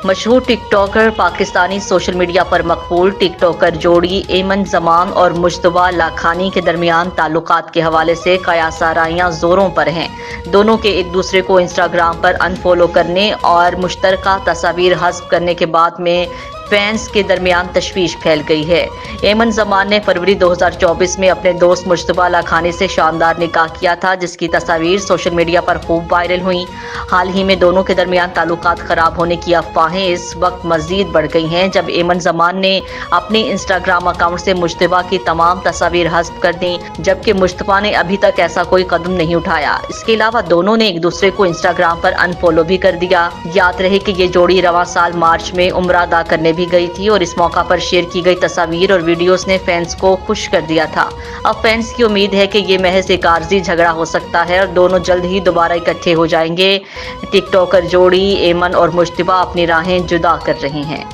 مشہور ٹک talker Pakistani social media پر مقبول ٹک talker جوڑی ایمن زمان اور مجتبیٰ لاکھانی کے درمیان تعلقات کے حوالے سے قیاس آرائیاں زوروں پر ہیں۔ دونوں کے ایک دوسرے کو انسٹاگرام پر ان فالو کرنے اور مشترکہ تصاویر حذف کرنے کے بعد میں فینس کے درمیان تشویش پھیل گئی ہے۔ ایمن زمان نے فروری 2024 میں اپنے دوست مجتبیٰ لاکھانی سے شاندار نکاح کیا تھا، جس کی تصاویر سوشل میڈیا پر خوب وائرل ہوئیں۔ حال ہی میں دونوں کے درمیان تعلقات خراب ہونے کی افواہیں اس وقت مزید بڑھ گئی ہیں، جب ایمن زمان نے اپنے انسٹاگرام اکاؤنٹ سے مجتبیٰ کی تمام تصاویر حذف کر دیں، جبکہ مجتبیٰ نے ابھی تک ایسا کوئی قدم نہیں اٹھایا۔ اس کے علاوہ دونوں نے ایک دوسرے کو انسٹاگرام پر ان فالو بھی کر دیا۔ یاد رہے کہ یہ جوڑی رواں سال مارچ میں عمرہ ادا کرنے بھی گئی تھی اور اس موقع پر شیئر کی گئی تصاویر اور ویڈیوز نے فینس کو خوش کر دیا تھا۔ اب فینس کی امید ہے کہ یہ محض ایک عارضی جھگڑا ہو سکتا ہے اور دونوں جلد ہی دوبارہ اکٹھے ہو جائیں گے۔ ٹک ٹاکر جوڑی ایمن اور مجتبیٰ اپنی راہیں جدا کر رہی ہیں۔